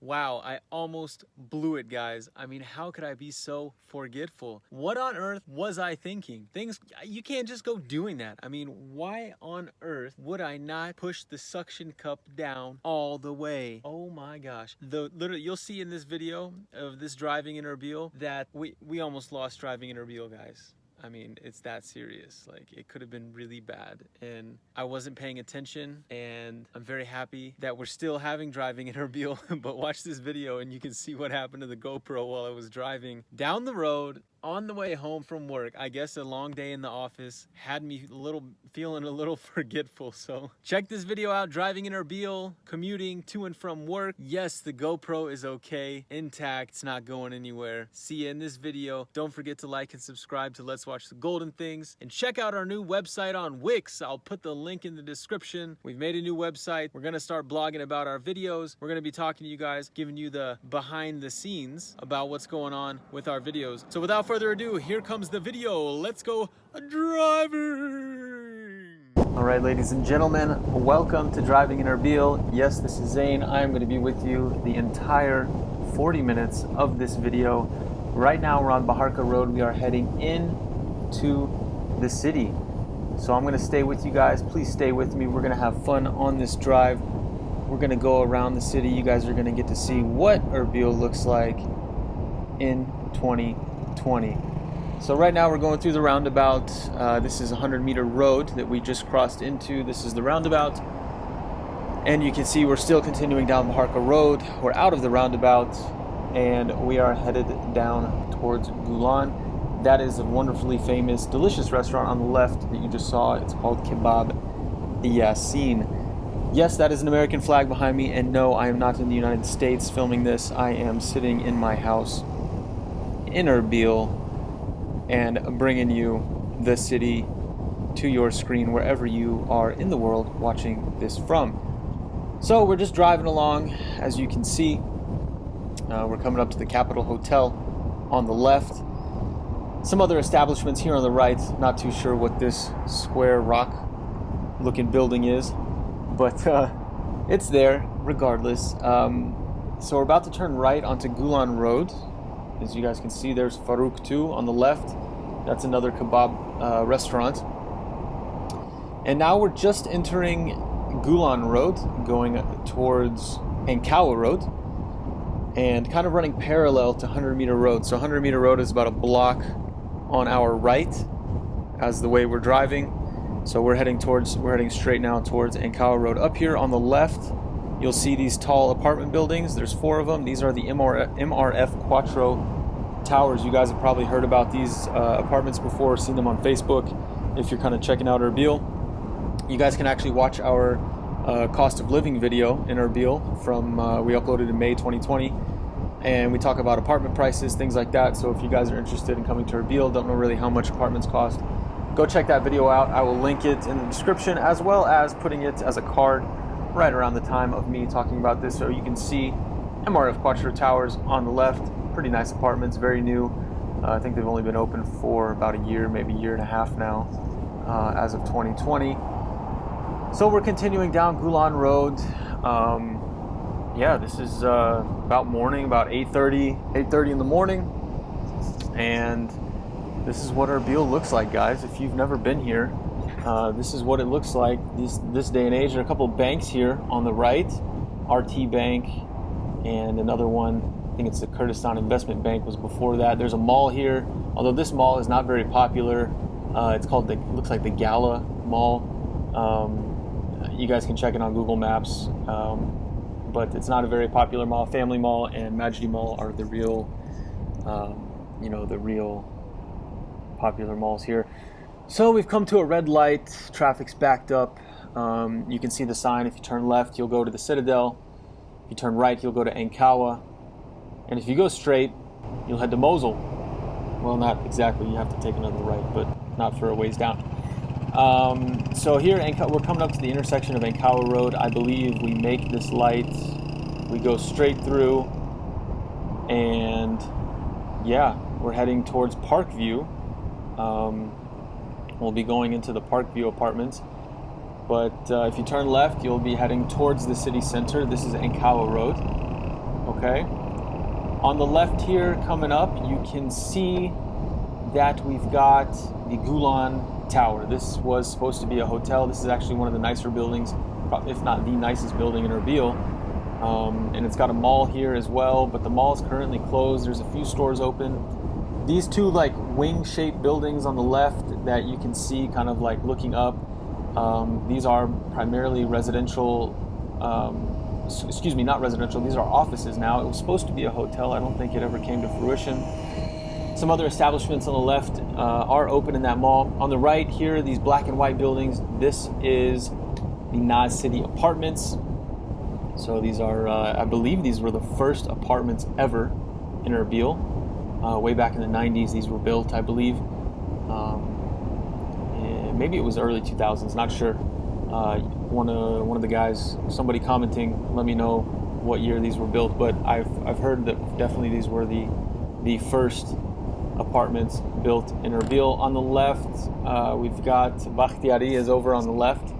Wow, I almost blew it, guys. I mean, how could I be so forgetful? What on earth was I thinking? You can't just go doing that. I mean, why on earth would I not push the suction cup down all the way? Oh my gosh. Literally, you'll see in this video of this driving in Erbil that we almost lost driving in Erbil, guys. I mean, it's that serious. Like, it could have been really bad, and I wasn't paying attention, and I'm very happy that we're still having driving in Erbil. But watch this video and you can see what happened to the GoPro while I was driving down the road on the way home from work. I guess a long day in the office had me feeling a little forgetful. So check this video out, driving in Erbil, commuting to and from work. Yes, the GoPro is okay, intact, it's not going anywhere. See you in this video. Don't forget to like and subscribe to Let's Watch the Golden Things, and check out our new website on Wix. I'll put the link in the description. We've made a new website. We're gonna start blogging about our videos. We're gonna be talking to you guys, giving you the behind the scenes about what's going on with our videos. So without further ado, here comes the video. Let's go driving. All right, ladies and gentlemen, welcome to Driving in Erbil. Yes, this is Zane. I'm going to be with you the entire 40 minutes of this video. Right now, we're on Baharka Road. We are heading into the city. So I'm going to stay with you guys. Please stay with me. We're going to have fun on this drive. We're going to go around the city. You guys are going to get to see what Erbil looks like in 2020. So right now we're going through the roundabout. This is a 100-meter road that we just crossed into. This is the roundabout. And you can see we're still continuing down Baharka Road. We're out of the roundabout and we are headed down towards Gulan. That is a wonderfully famous, delicious restaurant on the left that you just saw. It's called Kebab Yasin. Yes, that is an American flag behind me, and no, I am not in the United States filming this. I am sitting in my house in Erbil and bringing you the city to your screen wherever you are in the world watching this from. So we're just driving along. As you can see, we're coming up to the Capitol Hotel on the left. Some other establishments here on the right. Not too sure what this square rock looking building is, but it's there regardless. So we're about to turn right onto Gulan Road. As you guys can see, there's Farouk 2 on the left. That's another kebab restaurant. And now we're just entering Gulan Road, going towards Ankawa Road, and kind of running parallel to 100-meter road. So 100-meter road is about a block on our right as the way we're driving. So we're heading straight now towards Ankawa Road. Up here on the left, you'll see these tall apartment buildings. There's 4 of them. These are the MRF Quattro towers. You guys have probably heard about these apartments before, seen them on Facebook. If you're kind of checking out Erbil, you guys can actually watch our cost of living video in Erbil from we uploaded in May 2020, and we talk about apartment prices, things like that. So if you guys are interested in coming to Erbil, don't know really how much apartments cost, go check that video out. I will link it in the description, as well as putting it as a card right around the time of me talking about this, so you can see MRF Quattro Towers on the left. Pretty nice apartments, very new. I think they've only been open for about a year, maybe a year and a half now, as of 2020. So we're continuing down Gulan Road. Yeah, this is about morning, about 8:30 in the morning, and this is what Erbil looks like, guys. If you've never been here, this is what it looks like this day and age. There are a couple of banks here on the right, RT Bank, and another one, I think it's the Kurdistan Investment Bank, was before that. There's a mall here, although this mall is not very popular. It's called looks like the Gala Mall. You guys can check it on Google Maps, but it's not a very popular mall. Family Mall and Majdi Mall are the real, the real popular malls here. So we've come to a red light. Traffic's backed up. You can see the sign. If you turn left, you'll go to the Citadel. If you turn right, you'll go to Ankawa. And if you go straight, you'll head to Mosul. Well, not exactly. You have to take another right, but not for a ways down. So here, we're coming up to the intersection of Ankawa Road. I believe we make this light. We go straight through. And yeah, we're heading towards Parkview. We'll be going into the Parkview apartments. But if you turn left, you'll be heading towards the city center. This is Ankawa Road. okay? On the left here, coming up, you can see that we've got the Gulen Tower. This was supposed to be a hotel. This is actually one of the nicer buildings, if not the nicest building in Erbil. And it's got a mall here as well, but the mall is currently closed. There's a few stores open. These two like wing-shaped buildings on the left that you can see kind of like looking up, these are primarily residential, excuse me, not residential, these are offices now. It was supposed to be a hotel. I don't think it ever came to fruition. Some other establishments on the left are open in that mall. On the right here, these black and white buildings, this is the Ganjan City apartments. So these are, I believe these were the first apartments ever in Erbil. Way back in the 90s, these were built, I believe. And maybe it was early 2000s, not sure. One of the guys, somebody commenting, let me know what year these were built. But I've heard that definitely these were the first apartments built in Erbil. On the left, we've got Bakhtiari is over on the left.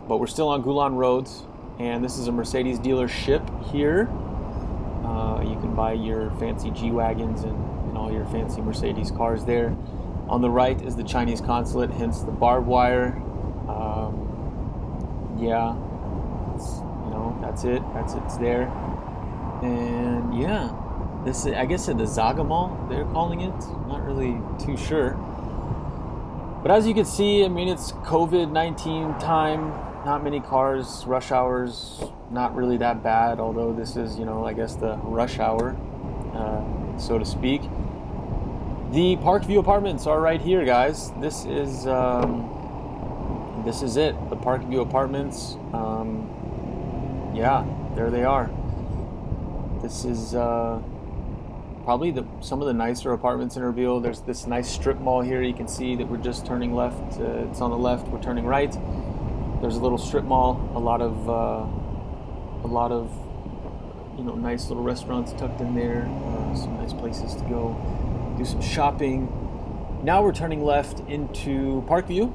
But we're still on Gulen roads, and this is a Mercedes dealership here. You can buy your fancy G-Wagons and all your fancy Mercedes cars there. On the right is the Chinese consulate, hence the barbed wire. Yeah, that's it. It's there. And yeah, this is, I guess, the Zaga Mall, they're calling it. Not really too sure. But as you can see, I mean, it's COVID-19 time. Not many cars, rush hours, not really that bad, although this is, I guess the rush hour, so to speak. The Parkview apartments are right here, guys. This is it, the Parkview apartments. Yeah, there they are. This is probably some of the nicer apartments in Erbil. There's this nice strip mall here. You can see that we're just turning left. It's on the left, we're turning right. There's a little strip mall, a lot of nice little restaurants tucked in there, some nice places to go do some shopping. Now we're turning left into Parkview.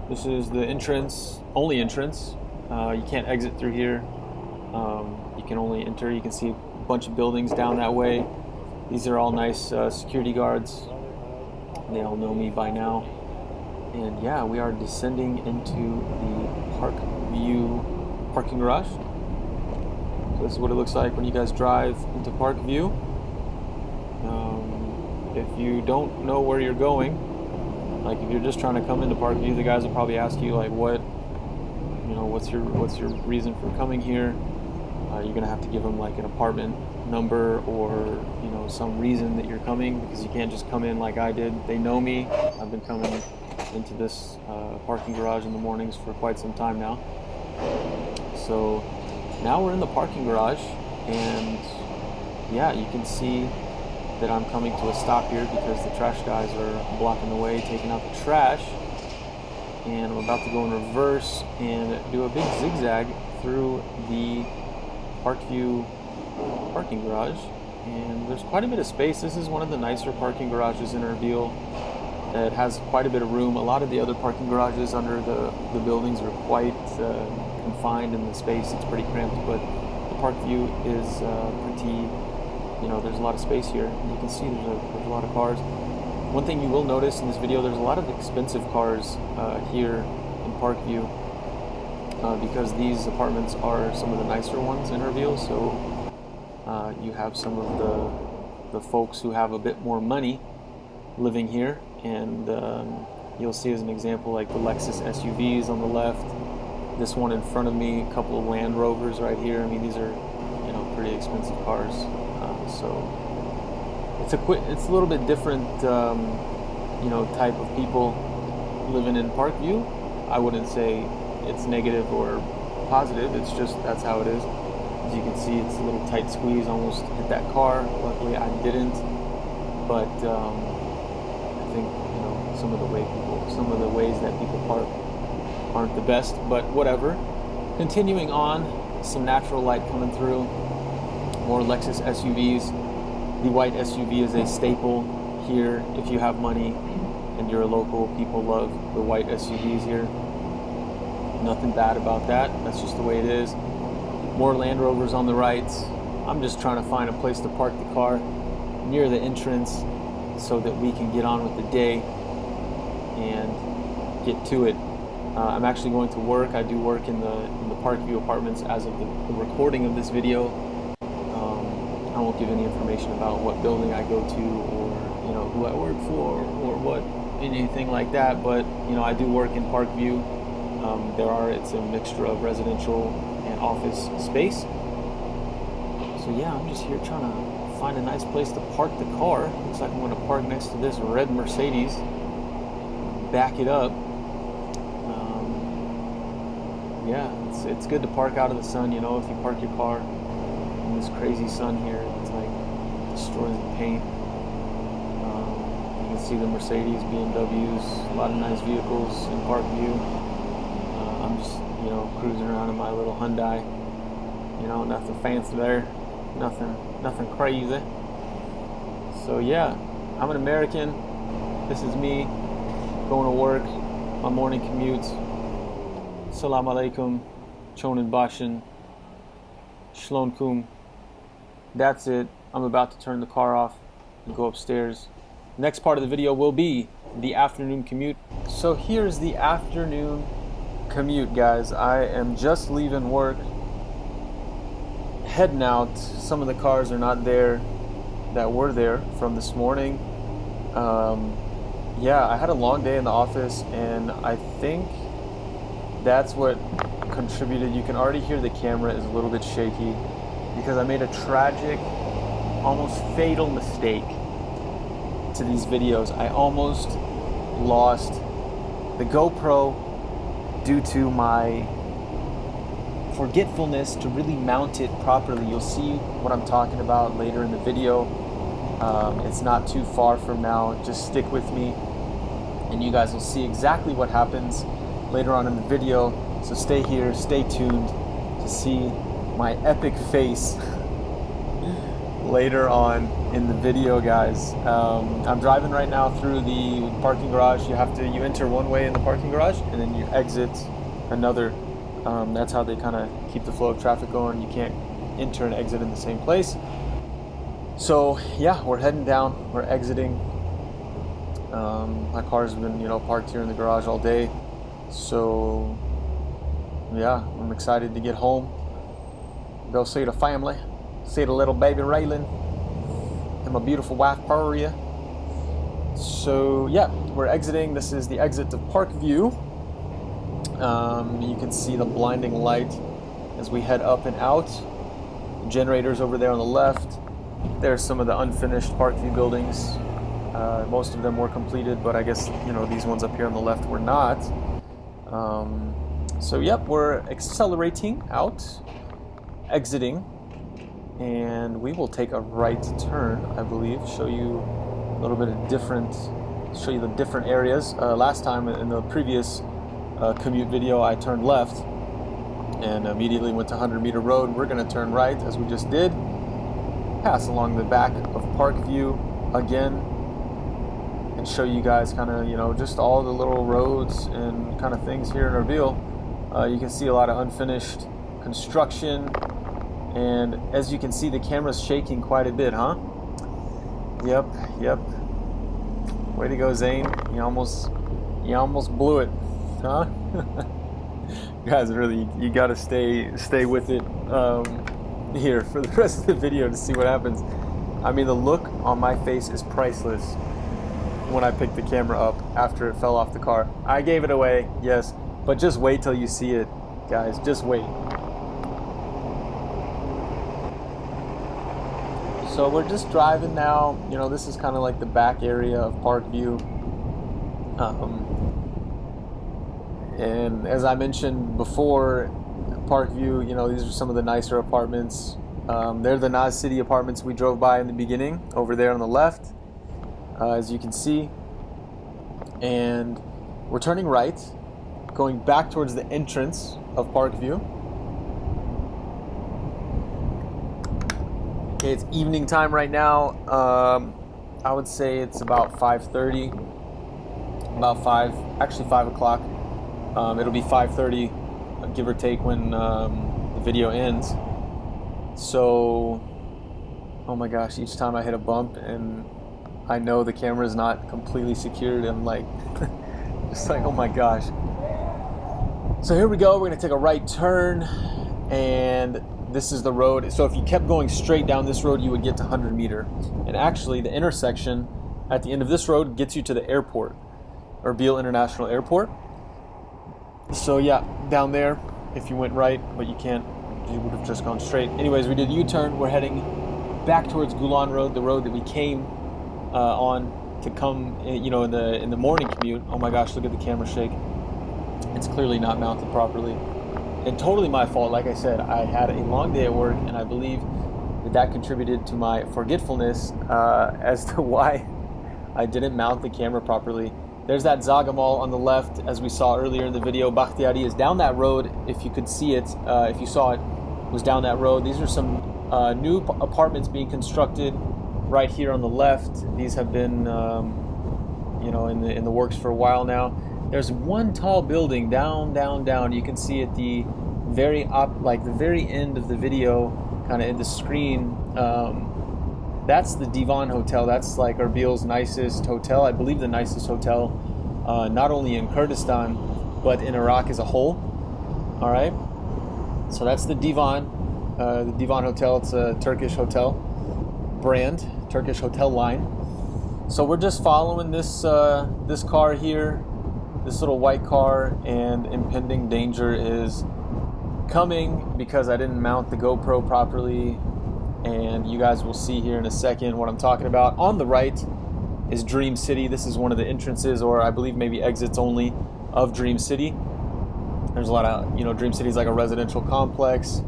This is the only entrance. You can't exit through here. You can only enter. You can see a bunch of buildings down that way. These are all nice security guards. They all know me by now. And yeah, we are descending into the Parkview parking garage. So this is what it looks like when you guys drive into Parkview. If you don't know where you're going, like if you're just trying to come into Parkview, the guys will probably ask you like, what's your reason for coming here? You're gonna have to give them like an apartment number or some reason that you're coming, because you can't just come in like I did. They know me. I've been coming into this parking garage in the mornings for quite some time now. So now we're in the parking garage, and yeah, you can see that I'm coming to a stop here because the trash guys are blocking the way, taking out the trash. And I'm about to go in reverse and do a big zigzag through the Parkview parking garage. And there's quite a bit of space. This is one of the nicer parking garages in Erbil. It has quite a bit of room. A lot of the other parking garages under the buildings are quite confined in the space. It's pretty cramped, but the Parkview is pretty, there's a lot of space here. And you can see there's a lot of cars. One thing you will notice in this video, there's a lot of expensive cars here in Parkview because these apartments are some of the nicer ones in Erbil. So you have some of the folks who have a bit more money living here, and you'll see as an example like the Lexus SUVs on the left, this one in front of me, a couple of Land Rovers right here. I mean, these are pretty expensive cars, so it's a little bit different type of people living in Parkview. I wouldn't say it's negative or positive, it's just that's how it is. As you can see, it's a little tight squeeze, almost hit that car. Luckily I didn't, but I think some of the ways that people park aren't the best, but whatever. Continuing on, some natural light coming through, more Lexus SUVs. The white SUV is a staple here. If you have money and you're a local, people love the white SUVs here. Nothing bad about that. That's just the way it is. more Land Rovers on the right. I'm just trying to find a place to park the car near the entrance so that we can get on with the day and get to it. I'm actually going to work. I do work in the Parkview apartments as of the recording of this video. I won't give any information about what building I go to or who I work for or what anything like that. But I do work in Parkview. It's a mixture of residential and office space. So yeah, I'm just here trying to find a nice place to park the car. Looks like I'm going to park next to this red Mercedes. Back it up. Yeah, it's good to park out of the sun. If you park your car in this crazy sun here, it's like destroys the paint. You can see the Mercedes, BMWs, a lot of nice vehicles in Parkview. I'm just cruising around in my little Hyundai. Nothing fancy there, nothing crazy. So yeah, I'm an American. This is me going to work, my morning commute. Salam alaikum, chonin bashin, shlon kum. That's it. I'm about to turn the car off and go upstairs. Next part of the video will be the afternoon commute. So here's the afternoon commute, guys. I am just leaving work, heading out. Some of the cars are not there that were there from this morning. Yeah, I had a long day in the office, and I think that's what contributed. You can already hear the camera is a little bit shaky because I made a tragic, almost fatal mistake to these videos. I almost lost the GoPro due to my forgetfulness to really mount it properly. You'll see what I'm talking about later in the video. It's not too far from now. Just stick with me and you guys will see exactly what happens later on in the video. So stay here, stay tuned to see my epic face later on in the video, guys. I'm driving right now through the parking garage. You enter one way in the parking garage and then you exit another. That's how they kind of keep the flow of traffic going. You can't enter and exit in the same place. So yeah, we're heading down, we're exiting. My car's been parked here in the garage all day. So yeah, I'm excited to get home, go see the family, see the little baby Raylan and my beautiful wife Paria. So yeah, we're exiting. This is the exit to Parkview. You can see the blinding light as we head up and out. Generators over there on the left. There's some of the unfinished Parkview buildings. Most of them were completed, but I guess these ones up here on the left were not. So yep, we're accelerating out, exiting, and we will take a right turn, I believe. Show you a little bit of show you the different areas. Last time in the previous commute video, I turned left and immediately went to 100-meter road. We're going to turn right as we just did, pass along the back of Parkview again, and show you guys kind of just all the little roads and kind of things here in Erbil. You can see a lot of unfinished construction, and as you can see, the camera's shaking quite a bit, huh? Yep. Way to go, Zane. You almost blew it, huh? Guys, really, you gotta stay with it here for the rest of the video to see what happens. I mean, the look on my face is priceless when I picked the camera up after it fell off the car. I gave it away, yes, but just wait till you see it, guys. Just wait. So we're just driving now. This is kind of like the back area of Parkview. And as I mentioned before, Parkview, these are some of the nicer apartments. They're the Ganjan City apartments we drove by in the beginning, over there on the left, as you can see. And we're turning right, going back towards the entrance of Parkview. Okay, it's evening time right now. I would say it's about 5:30, actually 5 o'clock. It'll be 5:30, give or take, when the video ends. So, oh my gosh, each time I hit a bump and I know the camera is not completely secured, I'm like, just like, oh my gosh. So here we go, we're gonna take a right turn, and this is the road. So if you kept going straight down this road, you would get to 100 meter. And actually, the intersection at the end of this road gets you to the airport, Erbil International Airport. So yeah, down there, if you went right, but you can't, you would have just gone straight. Anyways, we did a U-turn. We're heading back towards Gulan Road, the road that we came on to come, you know, in the morning commute. Oh my gosh, look at the camera shake. It's clearly not mounted properly. And totally my fault. Like I said, I had a long day at work, and I believe that contributed to my forgetfulness as to why I didn't mount the camera properly. There's that Zagamal on the left, as we saw earlier in the video. Bakhtiari is down that road. If you could see it, if you saw it, was down that road. These are some new apartments being constructed right here on the left. These have been, you know, in the works for a while now. There's one tall building down. You can see at the very the very end of the video, kind of in the screen. That's the Divan Hotel. That's like Erbil's nicest hotel. I believe the nicest hotel, not only in Kurdistan, but in Iraq as a whole. All right. So that's the Divan Hotel. It's a Turkish hotel brand, Turkish hotel line. So we're just following this this car here, this little white car, and impending danger is coming because I didn't mount the GoPro properly. And you guys will see here in a second what I'm talking about. On the right is Dream City. This is one of the entrances, or I believe maybe exits only, of Dream City. There's a lot of, you know, Dream City is like a residential complex.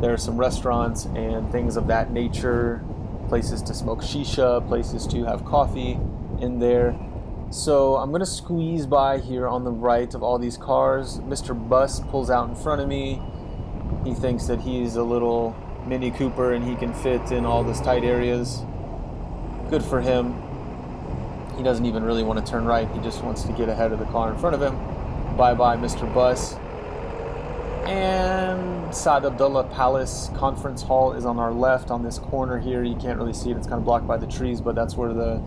There are some restaurants and things of that nature, places to smoke shisha, places to have coffee in there. So I'm gonna squeeze by here on the right of all these cars. Mr. Bus pulls out in front of me. He thinks that he's a little Mini Cooper and he can fit in all these tight areas. Good for him. He doesn't even really want to turn right. He just wants to get ahead of the car in front of him. Bye-bye, Mr. Bus. And Saad Abdullah Palace Conference Hall is on our left on this corner here. You can't really see it. It's kind of blocked by the trees, but that's where the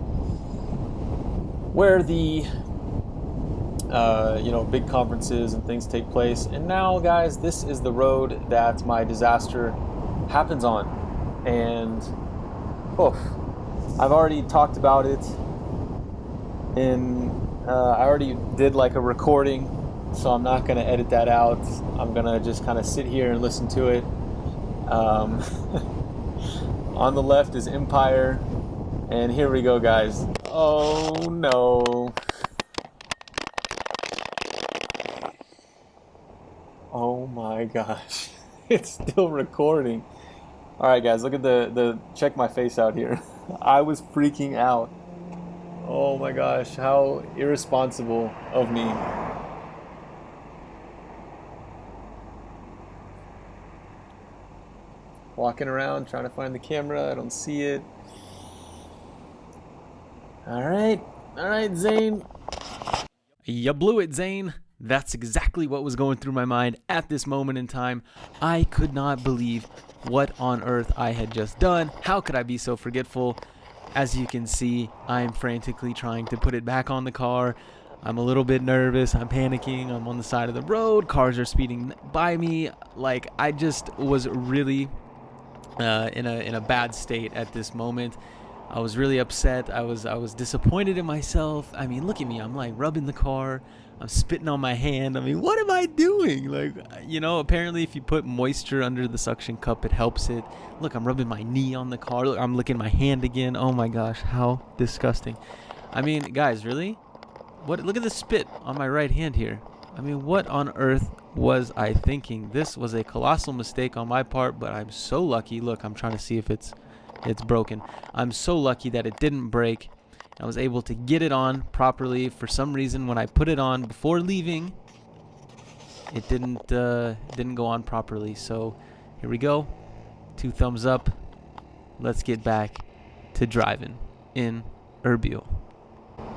you know, big conferences and things take place. And now, guys, this is the road that my disaster happens on, and I've already talked about it, and I already did like a recording, so I'm not going to edit that out. I'm going to just kind of sit here and listen to it. On the left is Empire, and here we go, guys. Oh no. Oh my gosh. It's still recording. All right, guys, look at the check my face out here. I was freaking out. Oh my gosh, how irresponsible of me. Walking around trying to find the camera. I don't see it. All right, Zane. You blew it, Zane. That's exactly what was going through my mind at this moment in time. I could not believe what on earth I had just done. How could I be so forgetful? As you can see, I'm frantically trying to put it back on the car. I'm a little bit nervous. I'm panicking. I'm on the side of the road. Cars are speeding by me. Like, I just was really in a bad state at this moment. I was really upset. I was disappointed in myself. I mean, look at me. I'm like rubbing the car. I'm spitting on my hand. I mean, what am I doing? Like, you know, apparently if you put moisture under the suction cup, it helps it. Look, I'm rubbing my knee on the car. Look, I'm licking my hand again. Oh my gosh, how disgusting. I mean, guys, really? What? Look at the spit on my right hand here. I mean, what on earth was I thinking? This was a colossal mistake on my part, but I'm so lucky. Look, I'm trying to see if it's broken. I'm so lucky that it didn't break. I was able to get it on properly. For some reason, when I put it on before leaving, it didn't go on properly. So here we go. 2 thumbs up. Let's get back to driving in Erbil.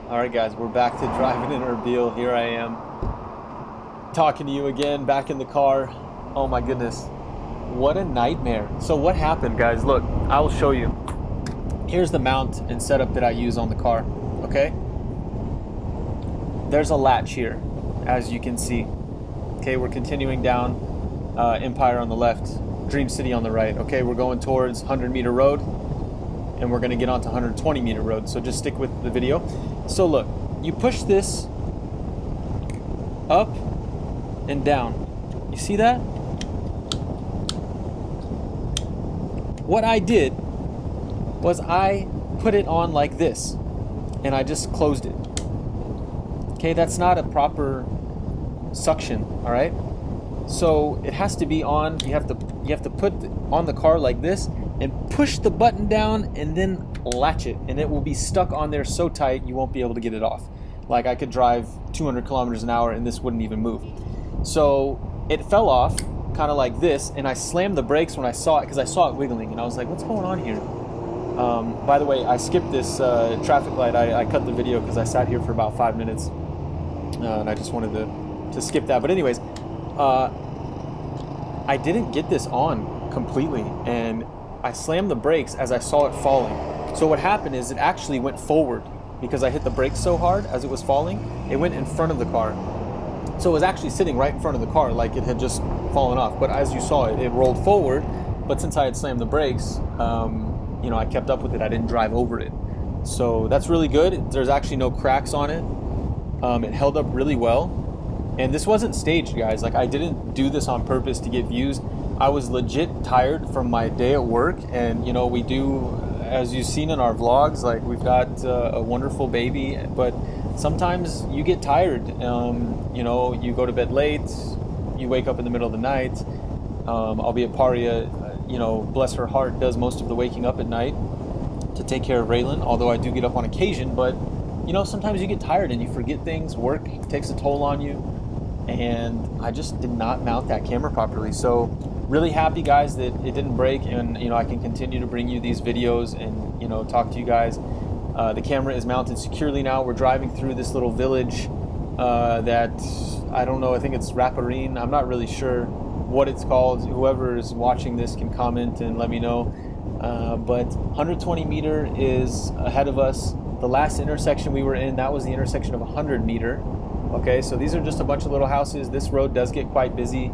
All right, guys, we're back to driving in Erbil. Here I am talking to you again, back in the car. Oh my goodness. What a nightmare. So what happened, guys? Look, I will show you. Here's the mount and setup that I use on the car, okay? There's a latch here, as you can see. Okay, we're continuing down Empire on the left, Dream City on the right. Okay, we're going towards 100 meter road, and we're gonna get onto 120 meter road, so just stick with the video. So look, you push this up and down. You see that? What I did was I put it on like this, and I just closed it. Okay, that's not a proper suction, all right? So it has to be on. You have to put it on the car like this and push the button down and then latch it, and it will be stuck on there so tight you won't be able to get it off. Like I could drive 200 kilometers an hour and this wouldn't even move. So it fell off kind of like this, and I slammed the brakes when I saw it because I saw it wiggling, and I was like, what's going on here? By the way, I skipped this traffic light. I cut the video because I sat here for about 5 minutes, and I just wanted to skip that. But anyways, I didn't get this on completely, and I slammed the brakes as I saw it falling. So what happened is it actually went forward because I hit the brakes so hard as it was falling. It went in front of the car. So it was actually sitting right in front of the car like it had just fallen off. But as you saw, it rolled forward. But since I had slammed the brakes, you know, I kept up with it. I didn't drive over it. So that's really good. There's actually no cracks on it. It held up really well. And this wasn't staged, guys. Like, I didn't do this on purpose to get views. I was legit tired from my day at work. And, you know, we do, as you've seen in our vlogs, like, we've got a wonderful baby. But sometimes you get tired. You know, you go to bed late. You wake up in the middle of the night. Albeit Paria, you know, bless her heart, does most of the waking up at night to take care of Raylan. Although I do get up on occasion. But, you know, sometimes you get tired and you forget things. Work takes a toll on you. And I just did not mount that camera properly. So really happy, guys, that it didn't break, and you know, I can continue to bring you these videos and, you know, talk to you guys. The camera is mounted securely now. We're driving through this little village that I don't know, I think it's Raparine. I'm not really sure what it's called. Whoever is watching this can comment and let me know. But 120 meter is ahead of us. The last intersection we were in, that was the intersection of 100 meter. Okay, so these are just a bunch of little houses. This road does get quite busy,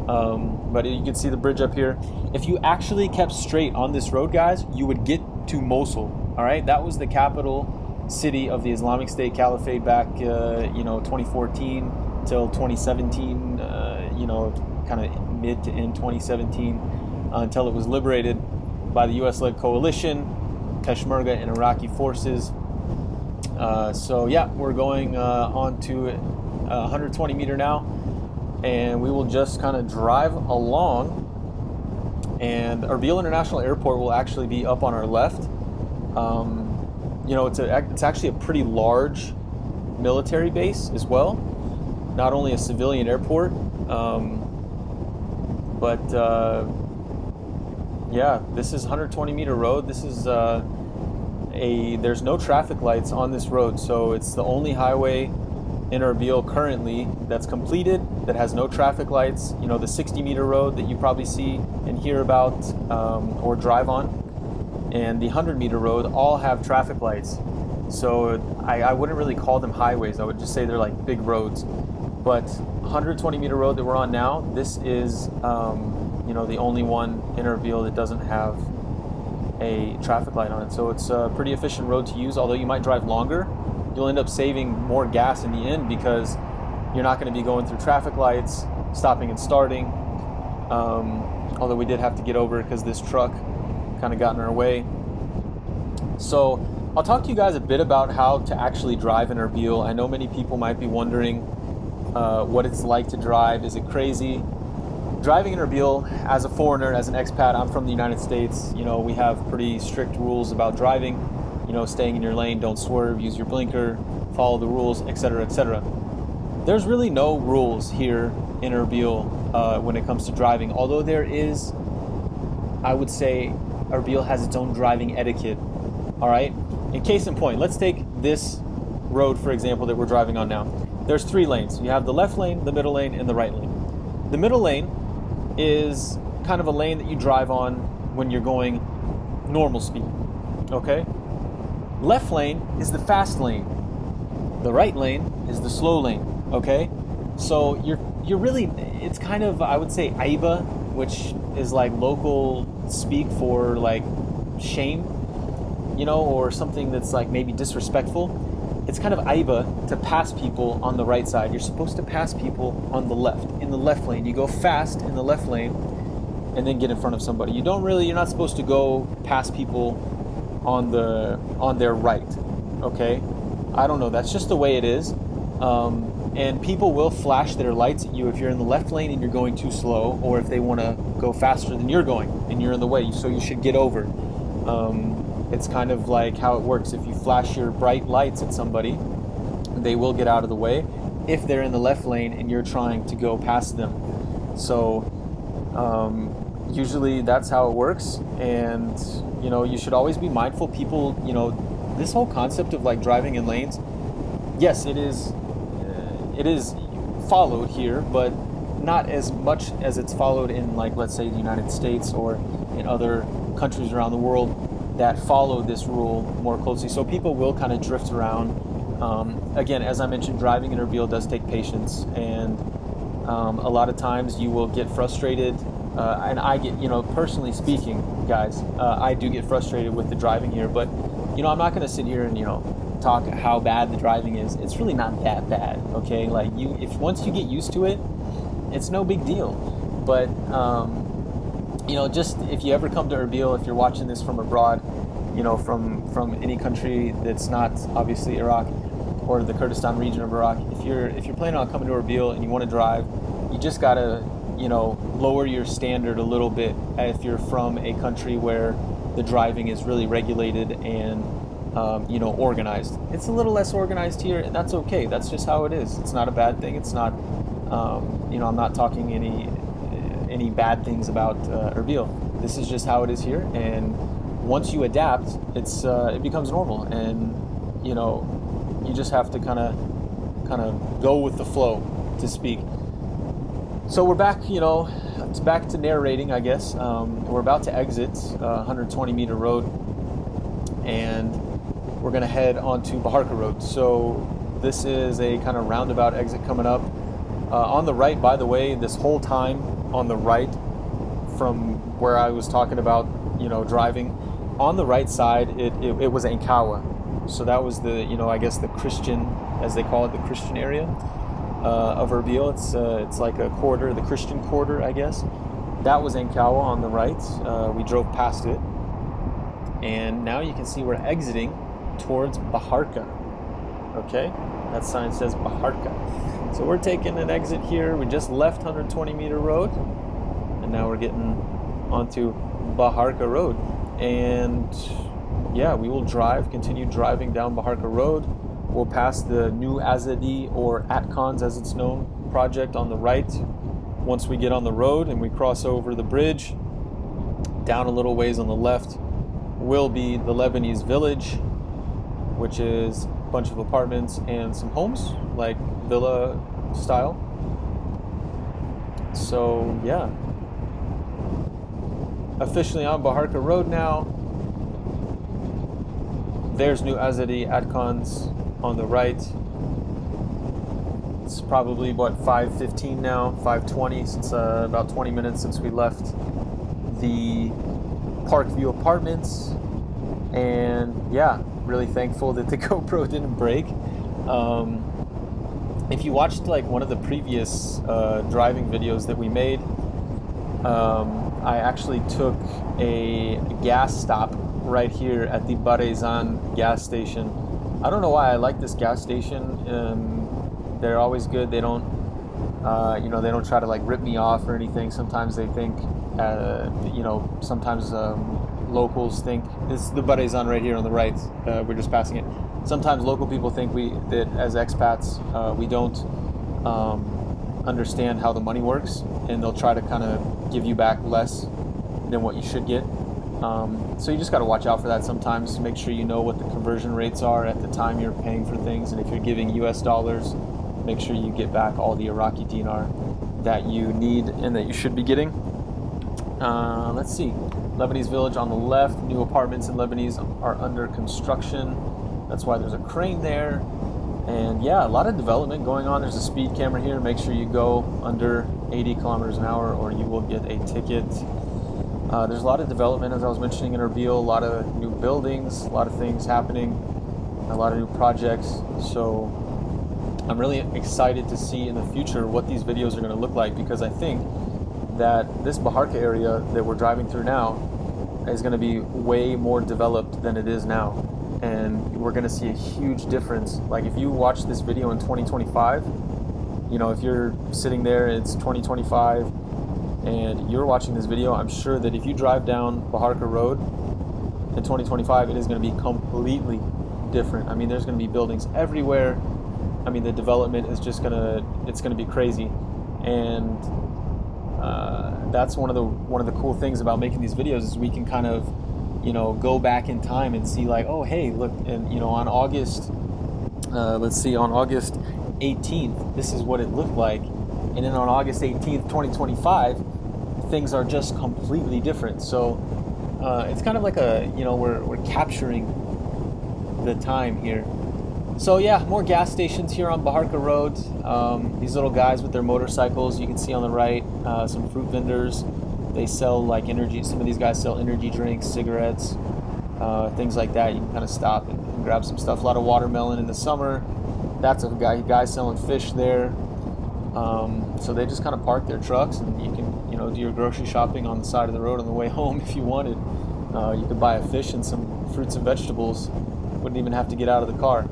but you can see the bridge up here. If you actually kept straight on this road, guys, you would get to Mosul. All right, that was the capital city of the Islamic State Caliphate back, you know, 2014 till 2017. You know, kind of mid to end 2017, until it was liberated by the U.S.-led coalition, Peshmerga and Iraqi forces. So yeah, we're going on to 120 meter now, and we will just kind of drive along, and Erbil International Airport will actually be up on our left. You know, it's actually a pretty large military base as well, not only a civilian airport, but yeah, this is 120 meter road. This is there's no traffic lights on this road, so it's the only highway in Erbil currently that's completed that has no traffic lights. You know, the 60 meter road that you probably see and hear about or drive on, and the 100 meter road all have traffic lights. So I wouldn't really call them highways. I would just say they're like big roads. But 120 meter road that we're on now, this is you know, the only one in Erbil that doesn't have a traffic light on it. So it's a pretty efficient road to use. Although you might drive longer, you'll end up saving more gas in the end because you're not going to be going through traffic lights, stopping and starting. Although we did have to get over because this truck kind of got in our way. So I'll talk to you guys a bit about how to actually drive in Erbil. I know many people might be wondering what it's like to drive. Is it crazy? Driving in Erbil as a foreigner, as an expat, I'm from the United States. You know, we have pretty strict rules about driving. You know, staying in your lane, don't swerve, use your blinker, follow the rules, etc., etc. There's really no rules here in Erbil when it comes to driving. Although there is, I would say, Erbil has its own driving etiquette. All right. In case in point, let's take this road, for example, that we're driving on now. There's 3 lanes. You have the left lane, the middle lane, and the right lane. The middle lane is kind of a lane that you drive on when you're going normal speed, okay? Left lane is the fast lane. The right lane is the slow lane, okay? So you're really, it's kind of, I would say, aiba, which is like local speak for like shame, you know, or something that's like maybe disrespectful. It's kind of aiba to pass people on the right side. You're supposed to pass people on the left, in the left lane. You go fast in the left lane and then get in front of somebody. You're not supposed to go past people on their right, okay? I don't know, that's just the way it is. And people will flash their lights at you if you're in the left lane and you're going too slow, or if they want to go faster than you're going and you're in the way, so you should get over. It's kind of like how it works. If you flash your bright lights at somebody, they will get out of the way if they're in the left lane and you're trying to go past them. So usually that's how it works. And you know, you should always be mindful. People, you know, this whole concept of like driving in lanes, yes, it is followed here, but not as much as it's followed in, like, let's say the United States or in other countries around the world that follow this rule more closely. So people will kind of drift around. Again, as I mentioned, driving in Erbil does take patience, and a lot of times you will get frustrated. And I get, you know, personally speaking, guys, I do get frustrated with the driving here, but, you know, I'm not going to sit here and, you know, talk how bad the driving is. It's really not that bad, okay? Like, if once you get used to it, it's no big deal. But, you know, just if you ever come to Erbil, if you're watching this from abroad, you know, from any country that's not obviously Iraq or the Kurdistan region of Iraq, if you're planning on coming to Erbil and you want to drive, you just gotta, you know, lower your standard a little bit if you're from a country where the driving is really regulated and you know, organized. It's a little less organized here, and that's okay. That's just how it is. It's not a bad thing. It's not, you know, I'm not talking any bad things about Erbil. This is just how it is here, and once you adapt, it becomes normal, and you know, you just have to kind of go with the flow, to speak. So we're back, you know, it's back to narrating, I guess. We're about to exit 120 meter road, and we're going to head onto Baharka Road. So this is a kind of roundabout exit coming up. On the right, by the way, this whole time on the right from where I was talking about, you know, driving, on the right side, it was Ankawa. So that was the, you know, I guess the Christian, as they call it, the Christian area of Erbil. It's like a quarter, the Christian quarter, I guess. That was Ankawa on the right. We drove past it. And now you can see we're exiting towards Baharka. Okay, that sign says Baharka. So we're taking an exit here. We just left 120 meter road, and now we're getting onto Baharka Road. And yeah, we will continue driving down Baharka Road. We'll pass the new Azadi, or Atcons as it's known, project on the right. Once we get on the road and we cross over the bridge, down a little ways on the left will be the Lebanese village, which is a bunch of apartments and some homes, like villa style. So yeah, officially on Baharka Road now. There's New Azadi Atcons on the right. It's probably what, 5:15 now, 5:20, since about 20 minutes since we left the Parkview apartments. And yeah, really thankful that the GoPro didn't break. If you watched like one of the previous driving videos that we made, I actually took a gas stop right here at the Barezan gas station. I don't know why I like this gas station. They're always good. They don't, you know, they don't try to like rip me off or anything. Sometimes they think, you know, sometimes locals think, this is the Barezan right here on the right. We're just passing it. Sometimes local people think that as expats, we don't understand how the money works, and they'll try to kind of give you back less than what you should get. So you just got to watch out for that sometimes. Make sure you know what the conversion rates are at the time you're paying for things, and if you're giving US dollars, make sure you get back all the Iraqi dinar that you need and that you should be getting. Let's see. Lebanese Village on the left. New apartments in Lebanese are under construction. That's why there's a crane there. And yeah, a lot of development going on. There's a speed camera here. Make sure you go under 80 kilometers an hour or you will get a ticket. There's a lot of development, as I was mentioning, in Erbil. A lot of new buildings, a lot of things happening, a lot of new projects. So I'm really excited to see in the future what these videos are going to look like, because I think that this Baharka area that we're driving through now is going to be way more developed than it is now. And we're going to see a huge difference. Like if you watch this video in 2025, you know, if you're sitting there, it's 2025, and you're watching this video, I'm sure that if you drive down Baharka Road in 2025, it is going to be completely different. I mean, there's going to be buildings everywhere. I mean, the development is just it's going to be crazy. And that's one of the cool things about making these videos is we can kind of, you know, go back in time and see like, oh, hey, look, and you know, on August, let's see, on August 18th, this is what it looked like. And then on August 18th, 2025, things are just completely different. So it's kind of like you know, we're capturing the time here. So yeah, more gas stations here on Baharka Road. These little guys with their motorcycles, you can see on the right, some fruit vendors. They sell like energy, some of these guys sell energy drinks, cigarettes, things like that. You can kind of stop and grab some stuff. A lot of watermelon in the summer. That's a guy selling fish there. So they just kind of park their trucks, and you can, you know, do your grocery shopping on the side of the road on the way home if you wanted. You could buy a fish and some fruits and vegetables. Wouldn't even have to get out of the car.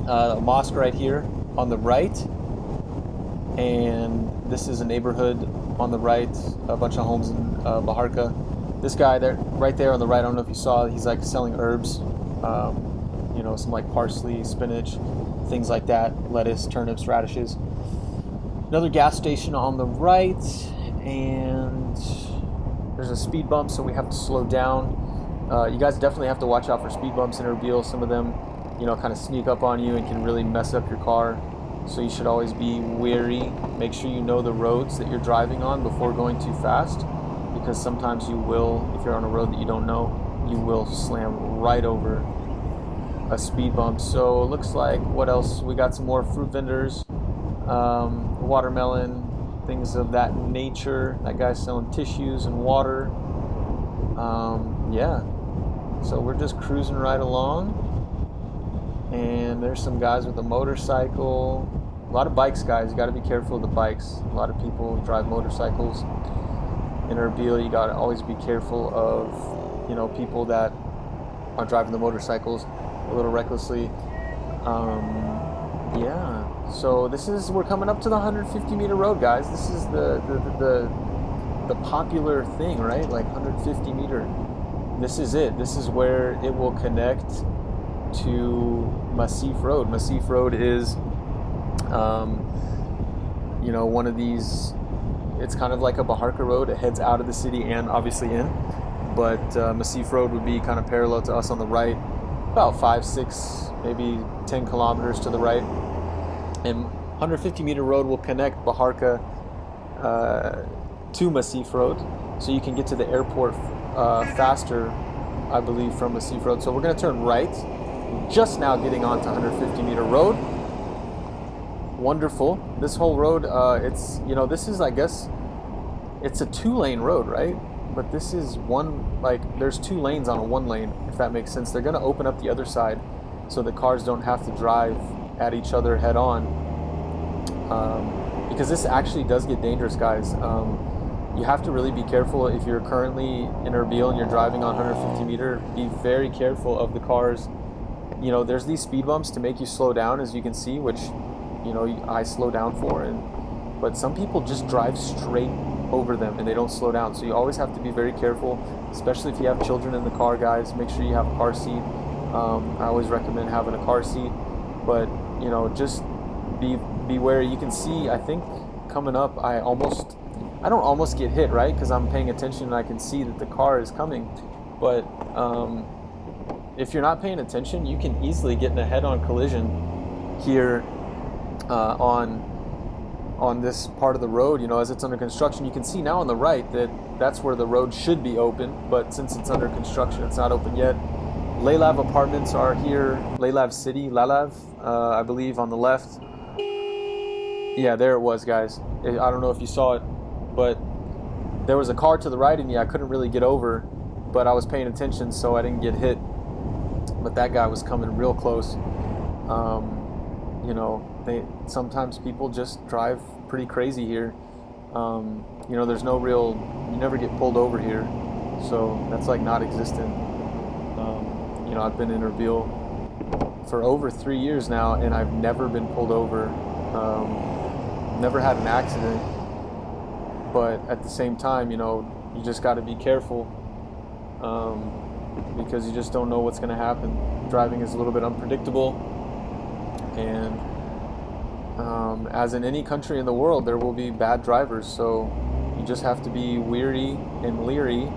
A mosque right here on the right, and this is a neighborhood on the right, a bunch of homes in Baharka. This guy there, right there on the right, I don't know if you saw, he's like selling herbs, you know, some like parsley, spinach, things like that, lettuce, turnips, radishes. Another gas station on the right, and there's a speed bump, so we have to slow down. You guys definitely have to watch out for speed bumps in Erbil. Some of them, you know, kind of sneak up on you and can really mess up your car. So you should always be wary. Make sure you know the roads that you're driving on before going too fast, because sometimes you will, if you're on a road that you don't know, you will slam right over a speed bump. So it looks like, what else? We got some more fruit vendors, watermelon, things of that nature. That guy's selling tissues and water. Yeah, so we're just cruising right along. And there's some guys with a motorcycle. A lot of bikes, guys. You got to be careful of the bikes. A lot of people drive motorcycles. In Erbil, you got to always be careful of, you know, people that are driving the motorcycles a little recklessly. Yeah. So we're coming up to the 150 meter road, guys. This is the popular thing, right? Like 150 meter. This is it. This is where it will connect to Massif Road. Massif Road is, you know, one of these, it's kind of like a Baharka Road. It heads out of the city and obviously in, but Massif Road would be kind of parallel to us on the right, about 5, 6, maybe 10 kilometers to the right. And 150 meter road will connect Baharka to Massif Road, so you can get to the airport faster, I believe, from Massif Road. So we're going to turn right. Just now getting onto 150 meter road. Wonderful. This whole road, it's, you know, this is, I guess, it's a 2-lane road, right? But this is one, like, there's 2 lanes on a 1 lane, if that makes sense. They're going to open up the other side so the cars don't have to drive at each other head on. Because this actually does get dangerous, guys. You have to really be careful. If you're currently in Erbil and you're driving on 150 meter, be very careful of the cars. You know, there's these speed bumps to make you slow down, as you can see, which, you know, I slow down for, but some people just drive straight over them and they don't slow down. So you always have to be very careful, especially if you have children in the car, guys. Make sure you have a car seat. I always recommend having a car seat, but, you know, just beware. You can see, I think coming up, I don't almost get hit, right? Because I'm paying attention and I can see that the car is coming, but if you're not paying attention, you can easily get in a head-on collision here on on this part of the road, you know, as it's under construction. You can see now on the right that that's where the road should be open, but since it's under construction, it's not open yet. Lalav apartments are here. Lalav City, Lalav, I believe, on the left. Yeah, there it was, guys. I don't know if you saw it, but there was a car to the right of me. I couldn't really get over, but I was paying attention, so I didn't get hit. But that guy was coming real close. You know, sometimes people just drive pretty crazy here. You know, there's no real, you never get pulled over here, so that's like not existent. You know, I've been in Erbil for over 3 years now, and I've never been pulled over. Never had an accident, but at the same time, you know, you just got to be careful, because you just don't know what's going to happen. Driving is a little bit unpredictable, and as in any country in the world, there will be bad drivers, so you just have to be weary and leery.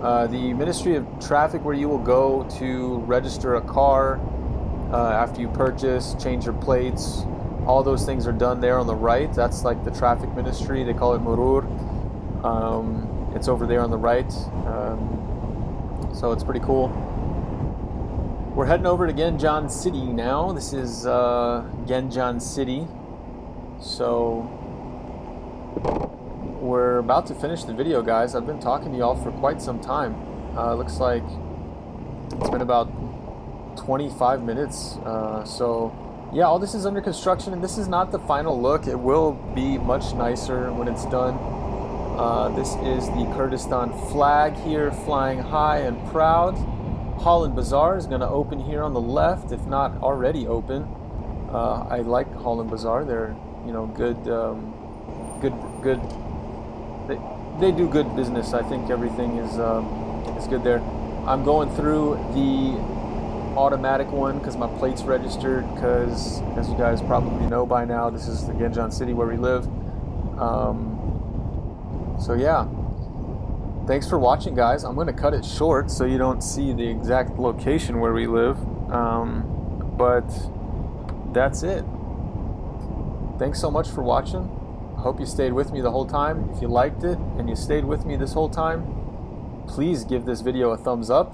The Ministry of Traffic, where you will go to register a car after you purchase, change your plates, all those things are done there on the right. That's like the traffic ministry. They call it Murur. It's over there on the right. So it's pretty cool. We're heading over to Ganjan City now. This is Ganjan City. So we're about to finish the video, guys. I've been talking to y'all for quite some time. Looks like it's been about 25 minutes. So yeah, all this is under construction, and this is not the final look. It will be much nicer when it's done. This is the Kurdistan flag here, flying high and proud. Holland Bazaar is going to open here on the left, if not already open. I like Holland Bazaar. They're, you know, good. They do good business. I think everything is good there. I'm going through the automatic one because my plate's registered, because as you guys probably know by now, this is the Ganjan City where we live. So yeah, thanks for watching, guys. I'm going to cut it short so you don't see the exact location where we live, but that's it. Thanks so much for watching. I hope you stayed with me the whole time. If you liked it and you stayed with me this whole time, please give this video a thumbs up.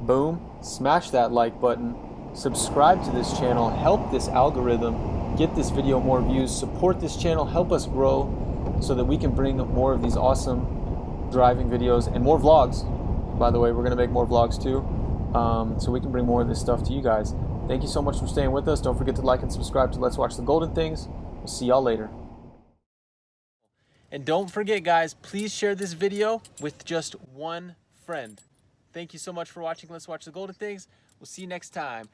Boom. Smash that like button. Subscribe to this channel. Help this algorithm get this video more views. Support this channel. Help us grow so that we can bring more of these awesome driving videos and more vlogs. By the way, we're going to make more vlogs too, so we can bring more of this stuff to you guys. Thank you so much for staying with us. Don't forget to like and subscribe to Let's Watch the Golden Things. We'll see y'all later. And don't forget, guys, please share this video with just one friend. Thank you so much for watching Let's Watch the Golden Things. We'll see you next time.